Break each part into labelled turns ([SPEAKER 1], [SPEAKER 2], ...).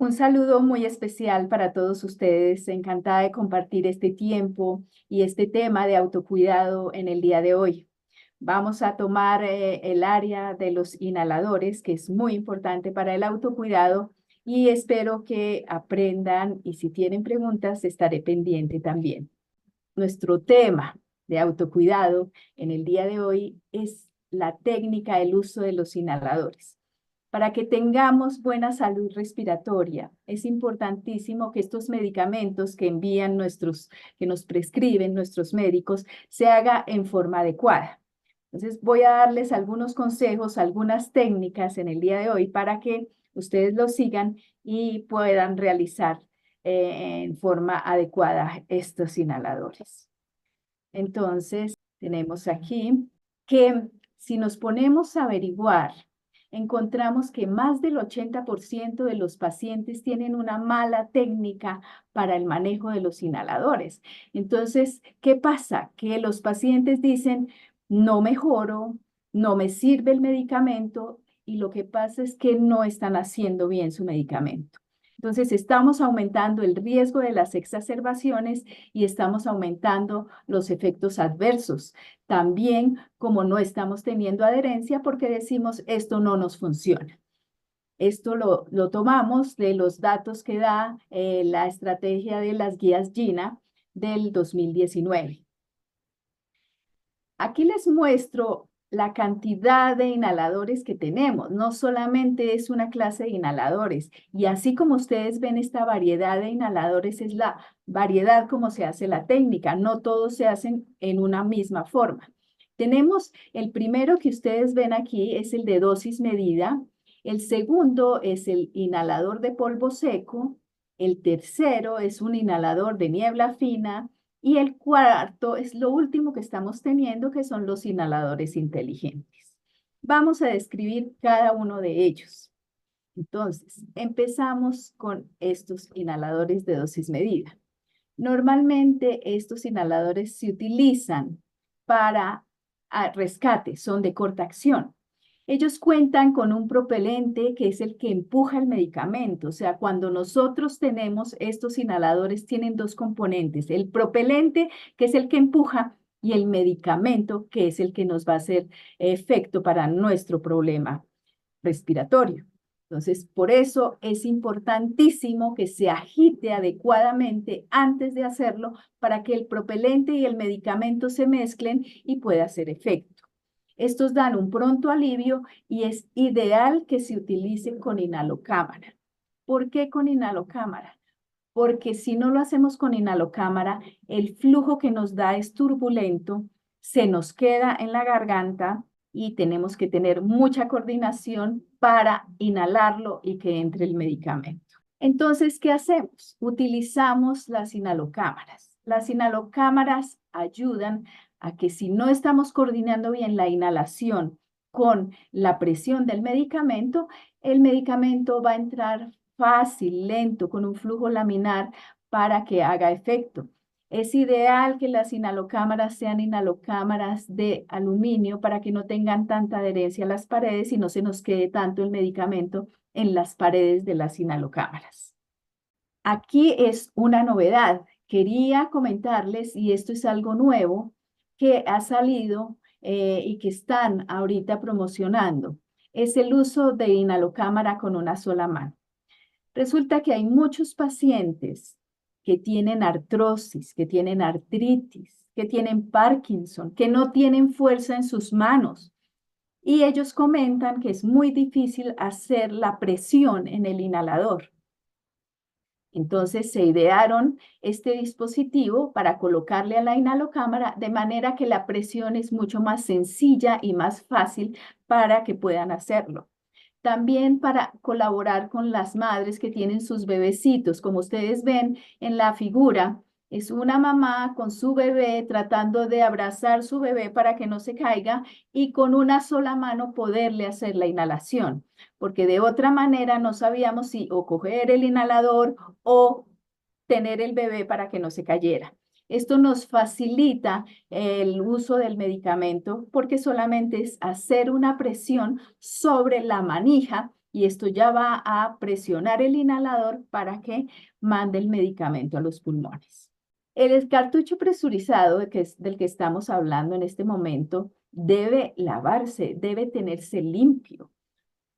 [SPEAKER 1] Un saludo muy especial para todos ustedes. Encantada de compartir este tiempo y este tema de autocuidado en el día de hoy. Vamos a tomar el área de los inhaladores, que es muy importante para el autocuidado, y espero que aprendan y si tienen preguntas estaré pendiente también. Nuestro tema de autocuidado en el día de hoy es la técnica del uso de los inhaladores. Para que tengamos buena salud respiratoria, es importantísimo que estos medicamentos que que nos prescriben nuestros médicos, se haga en forma adecuada. Entonces, voy a darles algunos consejos, algunas técnicas en el día de hoy para que ustedes lo sigan y puedan realizar en forma adecuada estos inhaladores. Entonces, tenemos aquí que si nos ponemos a averiguar, encontramos que más del 80% de los pacientes tienen una mala técnica para el manejo de los inhaladores. Entonces, ¿qué pasa? Que los pacientes dicen, no mejoro, no me sirve el medicamento, y lo que pasa es que no están haciendo bien su medicamento. Entonces, estamos aumentando el riesgo de las exacerbaciones y estamos aumentando los efectos adversos. También, como no estamos teniendo adherencia, porque decimos, esto no nos funciona. Esto lo tomamos de los datos que da la estrategia de las guías GINA del 2019. Aquí les muestro la cantidad de inhaladores que tenemos. No solamente es una clase de inhaladores, y así como ustedes ven esta variedad de inhaladores, es la variedad como se hace la técnica. No todos se hacen en una misma forma. Tenemos el primero que ustedes ven aquí, es el de dosis medida. El segundo es el inhalador de polvo seco. El tercero es un inhalador de niebla fina. Y el cuarto es lo último que estamos teniendo, que son los inhaladores inteligentes. Vamos a describir cada uno de ellos. Entonces, empezamos con estos inhaladores de dosis medida. Normalmente estos inhaladores se utilizan para rescate, son de corta acción. Ellos cuentan con un propelente que es el que empuja el medicamento. O sea, cuando nosotros tenemos estos inhaladores, tienen dos componentes: el propelente, que es el que empuja, y el medicamento, que es el que nos va a hacer efecto para nuestro problema respiratorio. Entonces, por eso es importantísimo que se agite adecuadamente antes de hacerlo para que el propelente y el medicamento se mezclen y pueda hacer efecto. Estos dan un pronto alivio y es ideal que se utilicen con inhalocámara. ¿Por qué con inhalocámara? Porque si no lo hacemos con inhalocámara, el flujo que nos da es turbulento, se nos queda en la garganta y tenemos que tener mucha coordinación para inhalarlo y que entre el medicamento. Entonces, ¿qué hacemos? Utilizamos las inhalocámaras. Las inhalocámaras ayudan a que si no estamos coordinando bien la inhalación con la presión del medicamento, el medicamento va a entrar fácil, lento, con un flujo laminar para que haga efecto. Es ideal que las inhalocámaras sean inhalocámaras de aluminio para que no tengan tanta adherencia a las paredes y no se nos quede tanto el medicamento en las paredes de las inhalocámaras. Aquí es una novedad. Quería comentarles, y esto es algo nuevo que ha salido y que están ahorita promocionando, es el uso de inhalocámara con una sola mano. Resulta que hay muchos pacientes que tienen artrosis, que tienen artritis, que tienen Parkinson, que no tienen fuerza en sus manos. Y ellos comentan que es muy difícil hacer la presión en el inhalador. Entonces se idearon este dispositivo para colocarle a la inhalocámara de manera que la presión es mucho más sencilla y más fácil para que puedan hacerlo. También para colaborar con las madres que tienen sus bebecitos. Como ustedes ven en la figura, es una mamá con su bebé tratando de abrazar su bebé para que no se caiga y con una sola mano poderle hacer la inhalación, porque de otra manera no sabíamos si o coger el inhalador o tener el bebé para que no se cayera. Esto nos facilita el uso del medicamento porque solamente es hacer una presión sobre la manija y esto ya va a presionar el inhalador para que mande el medicamento a los pulmones. El cartucho presurizado del que estamos hablando en este momento debe lavarse, debe tenerse limpio.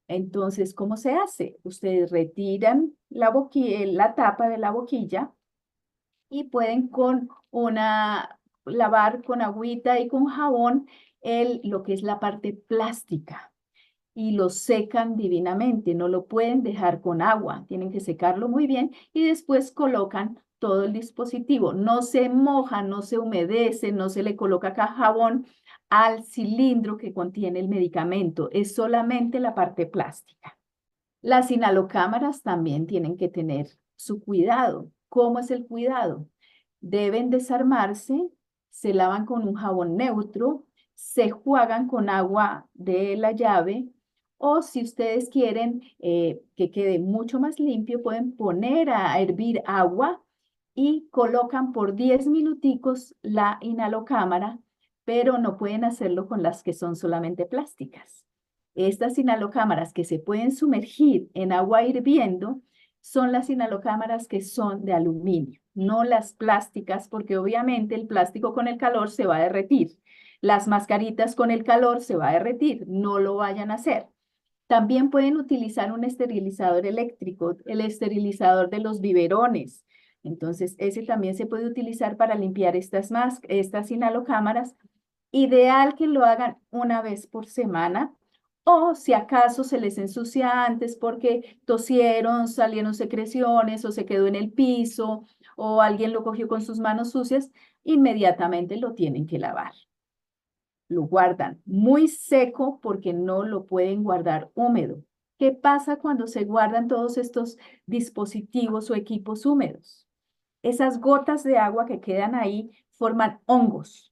[SPEAKER 1] Entonces, ¿cómo se hace? Ustedes retiran la tapa de la boquilla y pueden lavar con agüita y con jabón lo que es la parte plástica y lo secan divinamente, no lo pueden dejar con agua, tienen que secarlo muy bien y después colocan todo el dispositivo. No se moja, no se humedece, no se le coloca acá jabón al cilindro que contiene el medicamento, es solamente la parte plástica. Las inhalocámaras también tienen que tener su cuidado. ¿Cómo es el cuidado? Deben desarmarse, se lavan con un jabón neutro, se juegan con agua de la llave o si ustedes quieren que quede mucho más limpio, pueden poner a hervir agua y colocan por 10 minuticos la inhalocámara, pero no pueden hacerlo con las que son solamente plásticas. Estas inhalocámaras que se pueden sumergir en agua hirviendo son las inhalocámaras que son de aluminio, no las plásticas, porque obviamente el plástico con el calor se va a derretir. Las mascaritas con el calor se va a derretir, no lo vayan a hacer. También pueden utilizar un esterilizador eléctrico, el esterilizador de los biberones. Entonces, ese también se puede utilizar para limpiar estas inhalocámaras. Ideal que lo hagan una vez por semana o si acaso se les ensucia antes porque tosieron, salieron secreciones o se quedó en el piso o alguien lo cogió con sus manos sucias, inmediatamente lo tienen que lavar. Lo guardan muy seco porque no lo pueden guardar húmedo. ¿Qué pasa cuando se guardan todos estos dispositivos o equipos húmedos? Esas gotas de agua que quedan ahí forman hongos.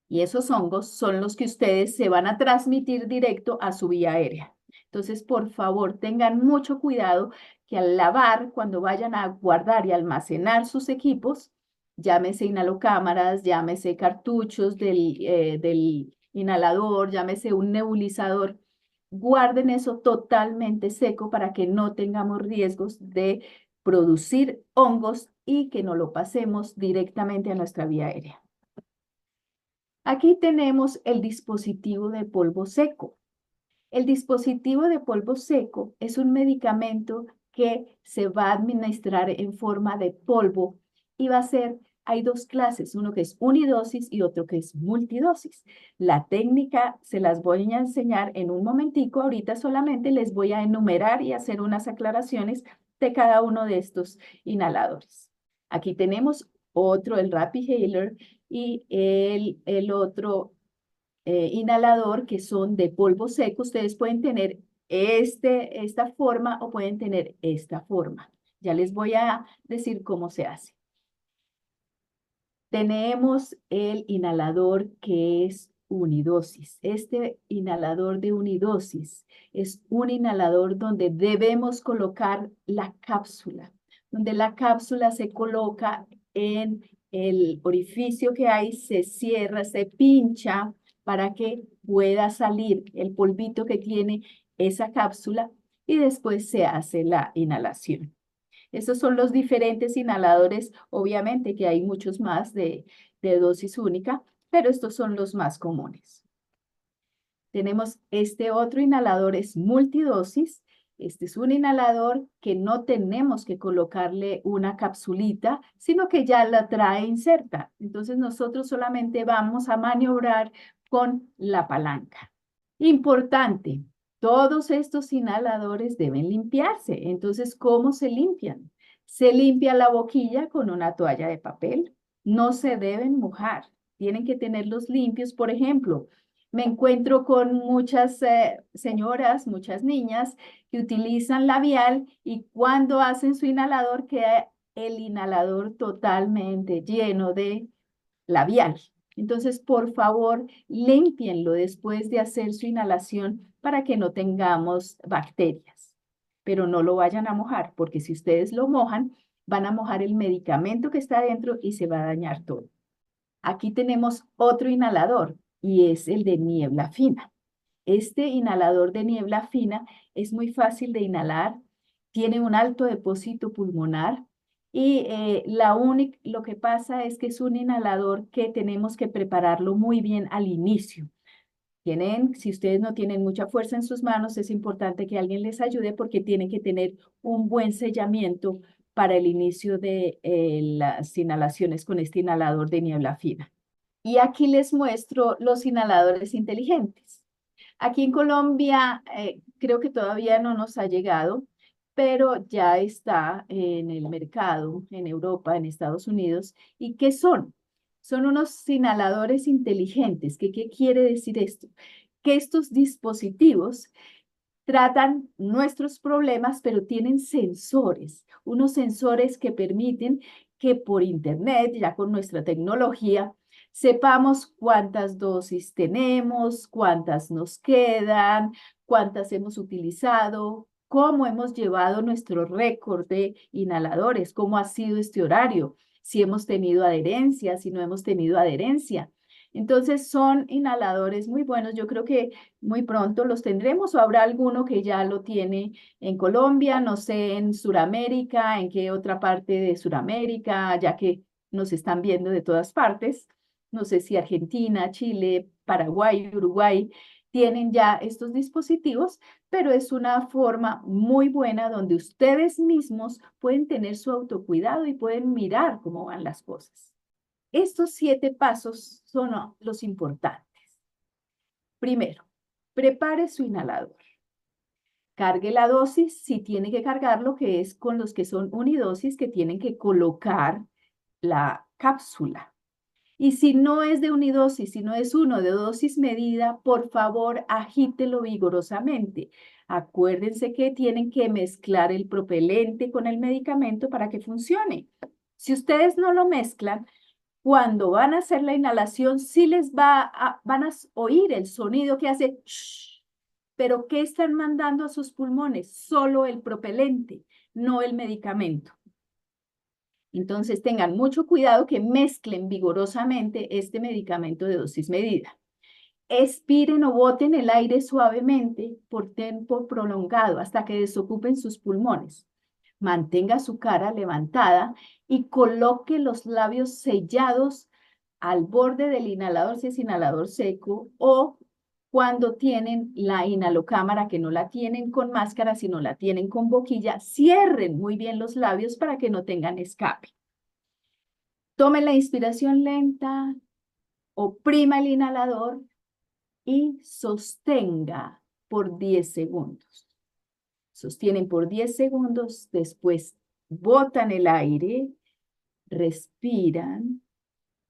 [SPEAKER 1] Y esos hongos son los que ustedes se van a transmitir directo a su vía aérea. Entonces, por favor, tengan mucho cuidado que al lavar, cuando vayan a guardar y almacenar sus equipos, llámese inhalocámaras, llámese cartuchos del inhalador, llámese un nebulizador, guarden eso totalmente seco para que no tengamos riesgos de producir hongos y que no lo pasemos directamente a nuestra vía aérea. Aquí tenemos el dispositivo de polvo seco. El dispositivo de polvo seco es un medicamento que se va a administrar en forma de polvo y hay dos clases, uno que es unidosis y otro que es multidosis. La técnica se las voy a enseñar en un momentico, ahorita solamente les voy a enumerar y hacer unas aclaraciones de cada uno de estos inhaladores. Aquí tenemos otro, el Rapidhaler, y el otro inhalador que son de polvo seco. Ustedes pueden tener esta forma o pueden tener esta forma. Ya les voy a decir cómo se hace. Tenemos el inhalador que es unidosis. Este inhalador de unidosis es un inhalador donde debemos colocar la cápsula, donde la cápsula se coloca en el orificio que hay, se cierra, se pincha para que pueda salir el polvito que tiene esa cápsula y después se hace la inhalación. Estos son los diferentes inhaladores, obviamente que hay muchos más de dosis única, pero estos son los más comunes. Tenemos este otro inhalador, es multidosis. Este es un inhalador que no tenemos que colocarle una capsulita, sino que ya la trae inserta. Entonces nosotros solamente vamos a maniobrar con la palanca. Importante, todos estos inhaladores deben limpiarse. Entonces, ¿cómo se limpian? Se limpia la boquilla con una toalla de papel. No se deben mojar. Tienen que tenerlos limpios. Por ejemplo, me encuentro con muchas señoras, muchas niñas que utilizan labial y cuando hacen su inhalador queda el inhalador totalmente lleno de labial. Entonces, por favor, límpienlo después de hacer su inhalación para que no tengamos bacterias. Pero no lo vayan a mojar, porque si ustedes lo mojan, van a mojar el medicamento que está adentro y se va a dañar todo. Aquí tenemos otro inhalador y es el de niebla fina. Este inhalador de niebla fina es muy fácil de inhalar, tiene un alto depósito pulmonar y lo que pasa es que es un inhalador que tenemos que prepararlo muy bien al inicio. Si ustedes no tienen mucha fuerza en sus manos, es importante que alguien les ayude porque tienen que tener un buen sellamiento para el inicio de las inhalaciones con este inhalador de niebla fina. Y aquí les muestro los inhaladores inteligentes. Aquí en Colombia creo que todavía no nos ha llegado, pero ya está en el mercado, en Europa, en Estados Unidos. ¿Y qué son? Son unos inhaladores inteligentes. ¿Qué quiere decir esto? Que estos dispositivos tratan nuestros problemas, pero tienen sensores, unos sensores que permiten que por internet, ya con nuestra tecnología, sepamos cuántas dosis tenemos, cuántas nos quedan, cuántas hemos utilizado, cómo hemos llevado nuestro récord de inhaladores, cómo ha sido este horario, si hemos tenido adherencia, si no hemos tenido adherencia. Entonces son inhaladores muy buenos. Yo creo que muy pronto los tendremos o habrá alguno que ya lo tiene en Colombia, no sé, en Sudamérica, en qué otra parte de Sudamérica, ya que nos están viendo de todas partes. No sé si Argentina, Chile, Paraguay, Uruguay tienen ya estos dispositivos, pero es una forma muy buena donde ustedes mismos pueden tener su autocuidado y pueden mirar cómo van las cosas. Estos 7 pasos son los importantes. Primero, prepare su inhalador. Cargue la dosis si tiene que cargarlo, que es con los que son unidosis, que tienen que colocar la cápsula. Y si no es de unidosis, si no es uno de dosis medida, por favor, agítelo vigorosamente. Acuérdense que tienen que mezclar el propelente con el medicamento para que funcione. Si ustedes no lo mezclan, cuando van a hacer la inhalación, sí van a oír el sonido que hace shh, pero ¿qué están mandando a sus pulmones? Solo el propelente, no el medicamento. Entonces tengan mucho cuidado que mezclen vigorosamente este medicamento de dosis medida. Expiren o boten el aire suavemente por tiempo prolongado hasta que desocupen sus pulmones. Mantenga su cara levantada y coloque los labios sellados al borde del inhalador si es inhalador seco o cuando tienen la inhalocámara que no la tienen con máscara, sino la tienen con boquilla, cierren muy bien los labios para que no tengan escape. Tomen la inspiración lenta, oprima el inhalador y sostenga por 10 segundos. Sostienen por 10 segundos, después botan el aire, respiran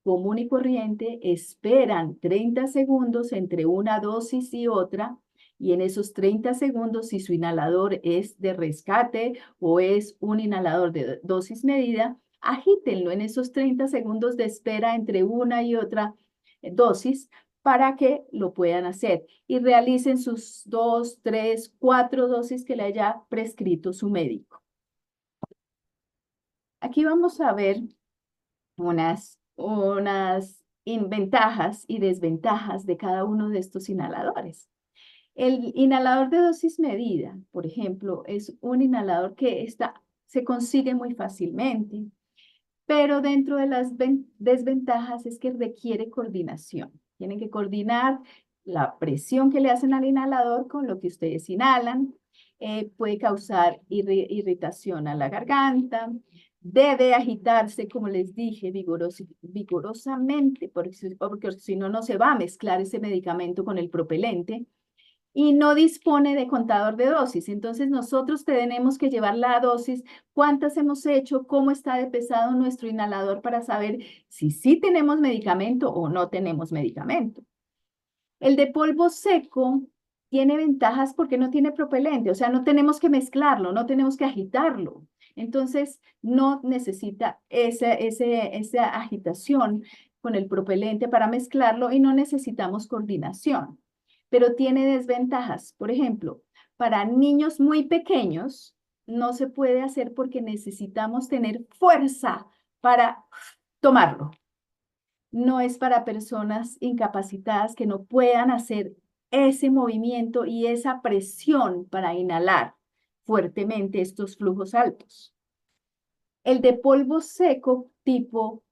[SPEAKER 1] común y corriente, esperan 30 segundos entre una dosis y otra, y en esos 30 segundos, si su inhalador es de rescate o es un inhalador de dosis medida, agítenlo en esos 30 segundos de espera entre una y otra dosis para que lo puedan hacer y realicen sus 2, 3, 4 dosis que le haya prescrito su médico. Aquí vamos a ver unas ventajas y desventajas de cada uno de estos inhaladores. El inhalador de dosis medida, por ejemplo, es un inhalador que se consigue muy fácilmente, pero dentro de las desventajas es que requiere coordinación. Tienen que coordinar la presión que le hacen al inhalador con lo que ustedes inhalan. Puede causar irritación a la garganta. Debe agitarse, como les dije, vigorosamente, porque si no, no se va a mezclar ese medicamento con el propelente y no dispone de contador de dosis. Entonces nosotros tenemos que llevar la dosis, cuántas hemos hecho, cómo está de pesado nuestro inhalador para saber si sí tenemos medicamento o no tenemos medicamento. El de polvo seco tiene ventajas porque no tiene propelente, o sea, no tenemos que mezclarlo, no tenemos que agitarlo. Entonces, no necesita esa agitación con el propelente para mezclarlo y no necesitamos coordinación. Pero tiene desventajas. Por ejemplo, para niños muy pequeños no se puede hacer porque necesitamos tener fuerza para tomarlo. No es para personas incapacitadas que no puedan hacer ese movimiento y esa presión para inhalar fuertemente estos flujos altos. El de polvo seco tipo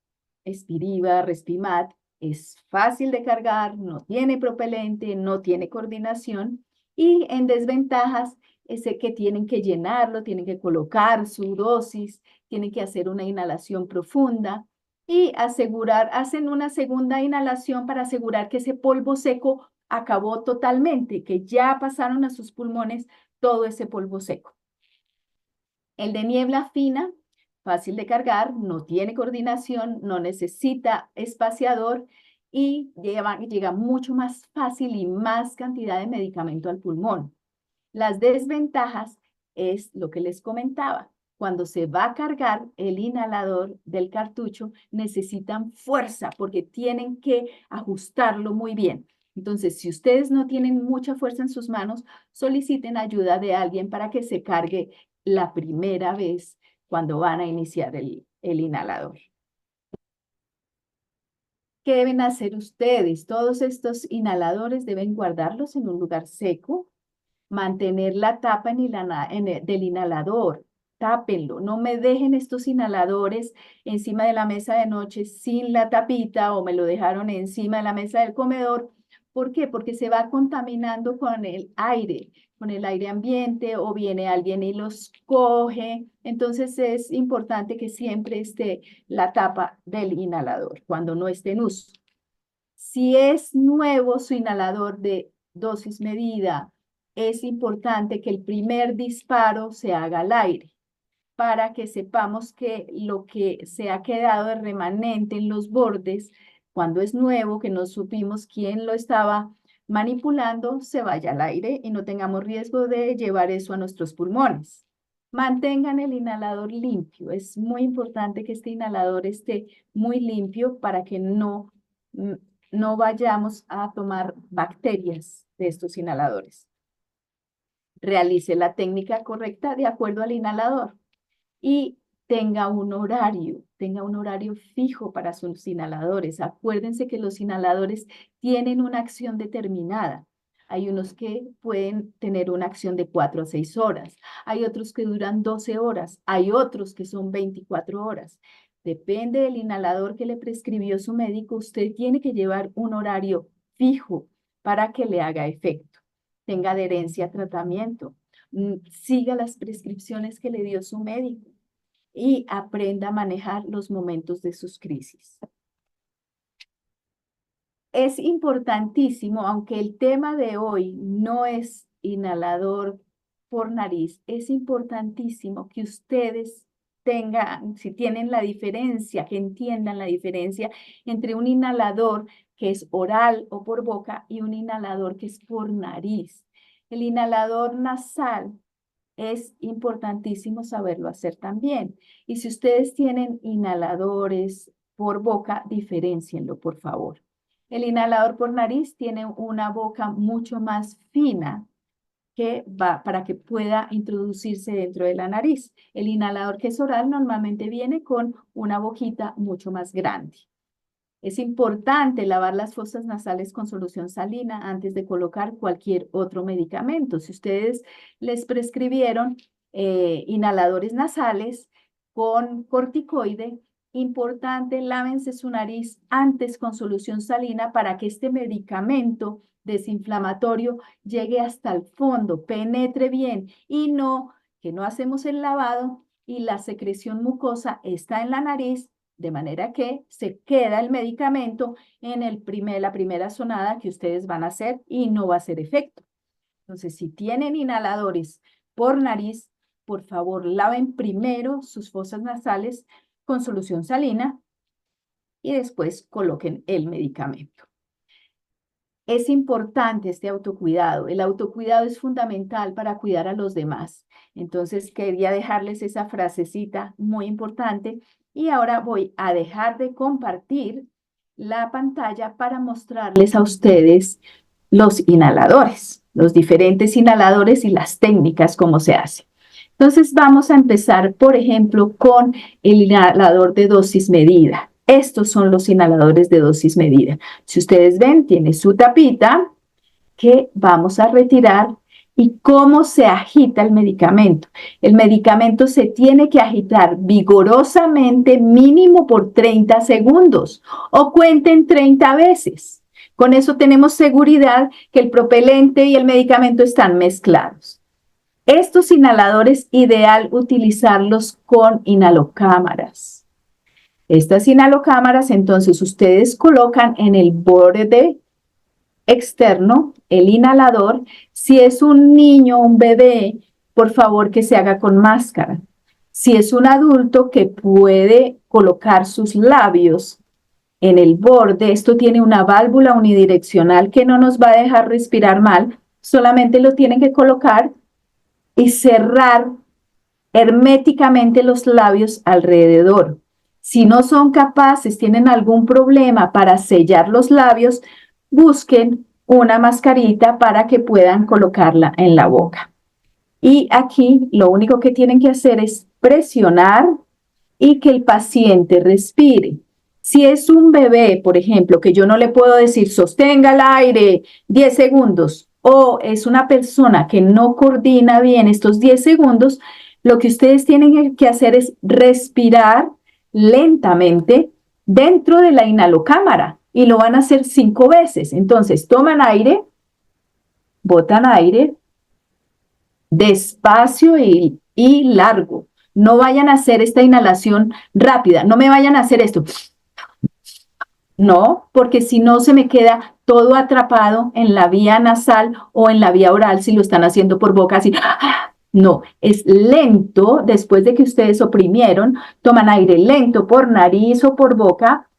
[SPEAKER 1] Spiriva, Respimat, es fácil de cargar, no tiene propelente, no tiene coordinación y en desventajas es que tienen que llenarlo, tienen que colocar su dosis, tienen que hacer una inhalación profunda y hacen una segunda inhalación para asegurar que ese polvo seco acabó totalmente, que ya pasaron a sus pulmones todo ese polvo seco. El de niebla fina, fácil de cargar, no tiene coordinación, no necesita espaciador y llega mucho más fácil y más cantidad de medicamento al pulmón. Las desventajas es lo que les comentaba. Cuando se va a cargar el inhalador del cartucho, necesitan fuerza porque tienen que ajustarlo muy bien. Entonces, si ustedes no tienen mucha fuerza en sus manos, soliciten ayuda de alguien para que se cargue la primera vez cuando van a iniciar el inhalador. ¿Qué deben hacer ustedes? Todos estos inhaladores deben guardarlos en un lugar seco, mantener la tapa del inhalador, tápenlo, no me dejen estos inhaladores encima de la mesa de noche sin la tapita o me lo dejaron encima de la mesa del comedor. ¿Por qué? Porque se va contaminando con el aire ambiente o viene alguien y los coge. Entonces es importante que siempre esté la tapa del inhalador cuando no esté en uso. Si es nuevo su inhalador de dosis medida, es importante que el primer disparo se haga al aire para que sepamos que lo que se ha quedado de remanente en los bordes, cuando es nuevo, que no supimos quién lo estaba manipulando, se vaya al aire y no tengamos riesgo de llevar eso a nuestros pulmones. Mantengan el inhalador limpio. Es muy importante que este inhalador esté muy limpio para que no vayamos a tomar bacterias de estos inhaladores. Realice la técnica correcta de acuerdo al inhalador y tenga un horario fijo para sus inhaladores. Acuérdense que los inhaladores tienen una acción determinada. Hay unos que pueden tener una acción de 4 a 6 horas, hay otros que duran 12 horas, hay otros que son 24 horas. Depende del inhalador que le prescribió su médico, usted tiene que llevar un horario fijo para que le haga efecto. Tenga adherencia a tratamiento, siga las prescripciones que le dio su médico y aprenda a manejar los momentos de sus crisis. Es importantísimo, aunque el tema de hoy no es inhalador por nariz, es importantísimo que ustedes tengan, si tienen la diferencia, que entiendan la diferencia entre un inhalador que es oral o por boca y un inhalador que es por nariz. El inhalador nasal es importantísimo saberlo hacer también. Y si ustedes tienen inhaladores por boca, diferéncienlo, por favor. El inhalador por nariz tiene una boca mucho más fina que va para que pueda introducirse dentro de la nariz. El inhalador que es oral normalmente viene con una boquita mucho más grande. Es importante lavar las fosas nasales con solución salina antes de colocar cualquier otro medicamento. Si ustedes les prescribieron inhaladores nasales con corticoide, importante, lávense su nariz antes con solución salina para que este medicamento desinflamatorio llegue hasta el fondo, penetre bien y que no hacemos el lavado y la secreción mucosa está en la nariz, de manera que se queda el medicamento en la primera sonada que ustedes van a hacer y no va a hacer efecto. Entonces, si tienen inhaladores por nariz, por favor, laven primero sus fosas nasales con solución salina y después coloquen el medicamento. Es importante este autocuidado. El autocuidado es fundamental para cuidar a los demás. Entonces, quería dejarles esa frasecita muy importante. Y ahora voy a dejar de compartir la pantalla para mostrarles a ustedes los inhaladores, los diferentes inhaladores y las técnicas, cómo se hace. Entonces, vamos a empezar, por ejemplo, con el inhalador de dosis medida. Estos son los inhaladores de dosis medida. Si ustedes ven, tiene su tapita que vamos a retirar y cómo se agita el medicamento. El medicamento se tiene que agitar vigorosamente mínimo por 30 segundos o cuenten 30 veces. Con eso tenemos seguridad que el propelente y el medicamento están mezclados. Estos inhaladores, ideal utilizarlos con inhalocámaras. Estas inhalocámaras, entonces, ustedes colocan en el borde externo el inhalador. Si es un niño, un bebé, por favor que se haga con máscara. Si es un adulto que puede colocar sus labios en el borde, esto tiene una válvula unidireccional que no nos va a dejar respirar mal, solamente lo tienen que colocar y cerrar herméticamente los labios alrededor. Si no son capaces, tienen algún problema para sellar los labios, busquen una mascarita para que puedan colocarla en la boca. Y aquí lo único que tienen que hacer es presionar y que el paciente respire. Si es un bebé, por ejemplo, que yo no le puedo decir sostenga el aire 10 segundos, o es una persona que no coordina bien estos 10 segundos, lo que ustedes tienen que hacer es respirar lentamente dentro de la inhalocámara y lo van a hacer 5 veces. Entonces, toman aire, botan aire, despacio y largo. No vayan a hacer esta inhalación rápida, no me vayan a hacer esto. No, porque si no se me queda todo atrapado en la vía nasal o en la vía oral si lo están haciendo por boca así. No, es lento. Después de que ustedes oprimieron, toman aire lento por nariz o por boca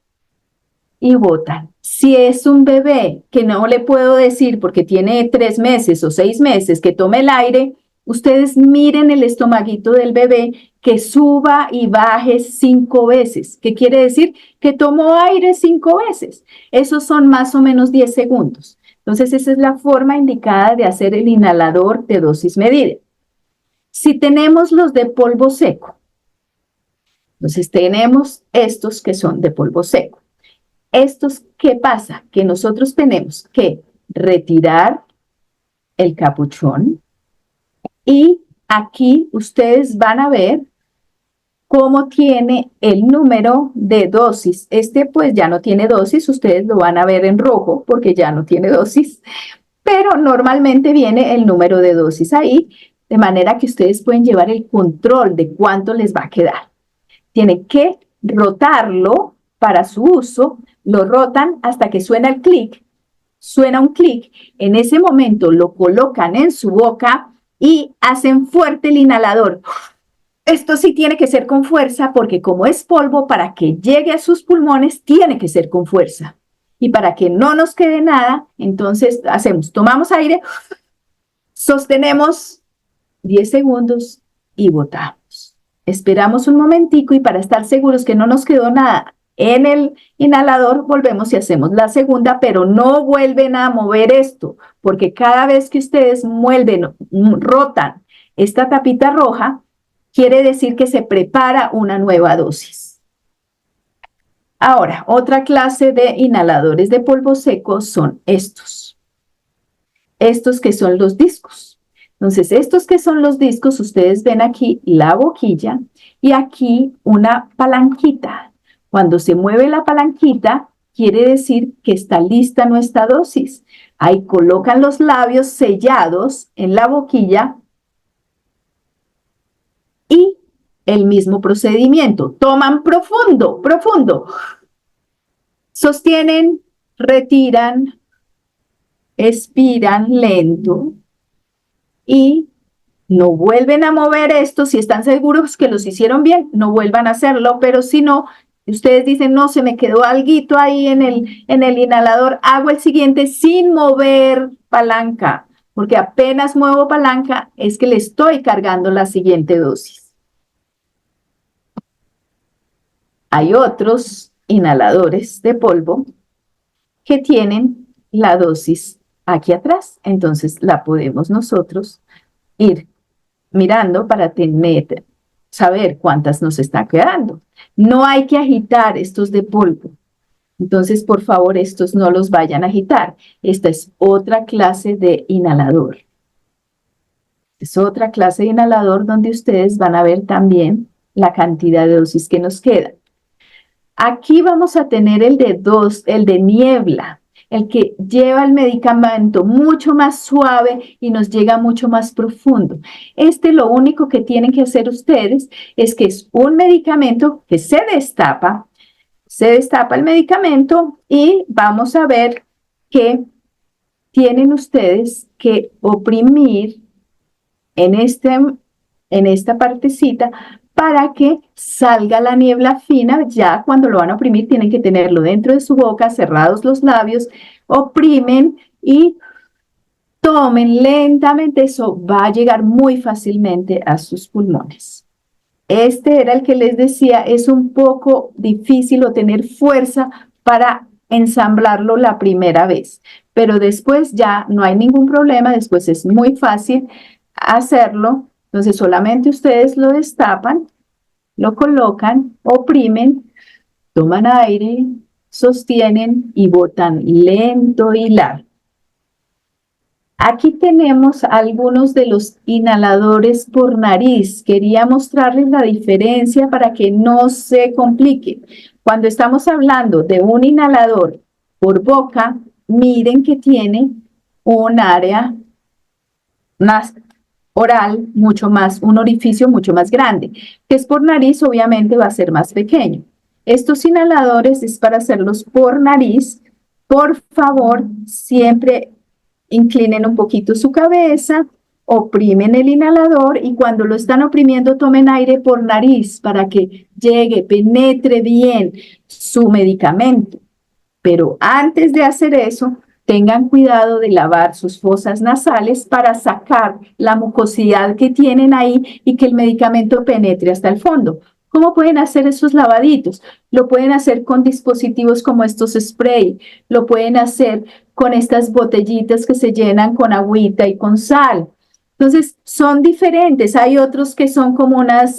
[SPEAKER 1] y botan. Si es un bebé que no le puedo decir porque tiene 3 meses o 6 meses que tome el aire, ustedes miren el estomaguito del bebé que suba y baje 5 veces. ¿Qué quiere decir? Que tomó aire 5 veces. Esos son más o menos 10 segundos. Entonces, esa es la forma indicada de hacer el inhalador de dosis medida. Si tenemos los de polvo seco, entonces tenemos estos que son de polvo seco. Estos, ¿qué pasa? Que nosotros tenemos que retirar el capuchón y aquí ustedes van a ver cómo tiene el número de dosis. Este pues ya no tiene dosis, ustedes lo van a ver en rojo porque ya no tiene dosis, pero normalmente viene el número de dosis ahí, de manera que ustedes pueden llevar el control de cuánto les va a quedar. Tienen que rotarlo para su uso, lo rotan hasta que suena el clic, suena un clic, en ese momento lo colocan en su boca y hacen fuerte el inhalador. Esto sí tiene que ser con fuerza porque como es polvo, para que llegue a sus pulmones tiene que ser con fuerza. Y para que no nos quede nada, entonces tomamos aire, sostenemos 10 segundos y botamos. Esperamos un momentico y para estar seguros que no nos quedó nada en el inhalador, volvemos y hacemos la segunda, pero no vuelven a mover esto, porque cada vez que ustedes mueven, rotan esta tapita roja, quiere decir que se prepara una nueva dosis. Ahora, otra clase de inhaladores de polvo seco son estos. Estos que son los discos. Entonces, estos que son los discos, ustedes ven aquí la boquilla y aquí una palanquita. Cuando se mueve la palanquita, quiere decir que está lista nuestra dosis. Ahí colocan los labios sellados en la boquilla y el mismo procedimiento. Toman profundo, profundo. Sostienen, retiran, expiran lento y no vuelven a mover esto. Si están seguros que los hicieron bien, no vuelvan a hacerlo, pero si no, ustedes dicen, no, se me quedó alguito ahí en el inhalador, hago el siguiente sin mover palanca, porque apenas muevo palanca es que le estoy cargando la siguiente dosis. Hay otros inhaladores de polvo que tienen la dosis aquí atrás, entonces la podemos nosotros ir mirando para saber cuántas nos está quedando. No hay que agitar estos de polvo. Entonces, por favor, estos no los vayan a agitar. Esta es otra clase de inhalador. Es otra clase de inhalador donde ustedes van a ver también la cantidad de dosis que nos queda. Aquí vamos a tener el de niebla, el que lleva el medicamento mucho más suave y nos llega mucho más profundo. Lo único que tienen que hacer ustedes es que es un medicamento que se destapa el medicamento y vamos a ver que tienen ustedes que oprimir en esta partecita para que salga la niebla fina. Ya cuando lo van a oprimir tienen que tenerlo dentro de su boca, cerrados los labios, oprimen y tomen lentamente. Eso va a llegar muy fácilmente a sus pulmones. Este era el que les decía, es un poco difícil o tener fuerza para ensamblarlo la primera vez, pero después ya no hay ningún problema, después es muy fácil hacerlo. Entonces solamente ustedes lo destapan, lo colocan, oprimen, toman aire, sostienen y botan lento y largo. Aquí tenemos algunos de los inhaladores por nariz. Quería mostrarles la diferencia para que no se compliquen. Cuando estamos hablando de un inhalador por boca, miren que tiene un área oral un orificio mucho más grande. Que es por nariz, obviamente va a ser más pequeño. Estos inhaladores es para hacerlos por nariz. Por favor, siempre inclinen un poquito su cabeza, oprimen el inhalador y cuando lo están oprimiendo tomen aire por nariz para que penetre bien su medicamento. Pero antes de hacer eso, tengan cuidado de lavar sus fosas nasales para sacar la mucosidad que tienen ahí y que el medicamento penetre hasta el fondo. ¿Cómo pueden hacer esos lavaditos? Lo pueden hacer con dispositivos como estos spray, lo pueden hacer con estas botellitas que se llenan con agüita y con sal. Entonces, son diferentes. Hay otros que son como unas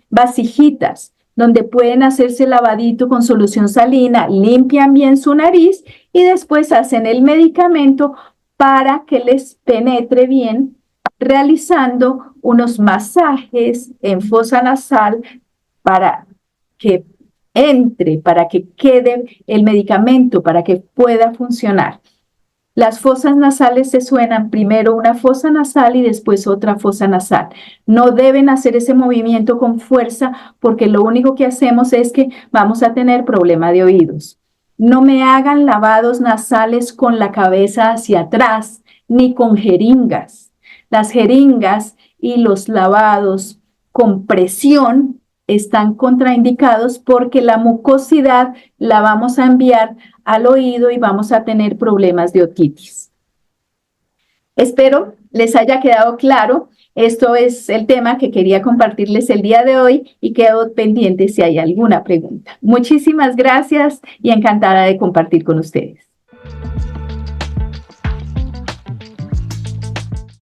[SPEAKER 1] vasijitas donde pueden hacerse lavadito con solución salina, limpian bien su nariz y después hacen el medicamento para que les penetre bien, realizando unos masajes en fosa nasal para que entre, para que quede el medicamento, para que pueda funcionar. Las fosas nasales se suenan primero una fosa nasal y después otra fosa nasal. No deben hacer ese movimiento con fuerza porque lo único que hacemos es que vamos a tener problema de oídos. No me hagan lavados nasales con la cabeza hacia atrás ni con jeringas. Las jeringas y los lavados con presión están contraindicados porque la mucosidad la vamos a enviar al oído y vamos a tener problemas de otitis. Espero les haya quedado claro. Esto es el tema que quería compartirles el día de hoy y quedo pendiente si hay alguna pregunta. Muchísimas gracias y encantada de compartir con ustedes.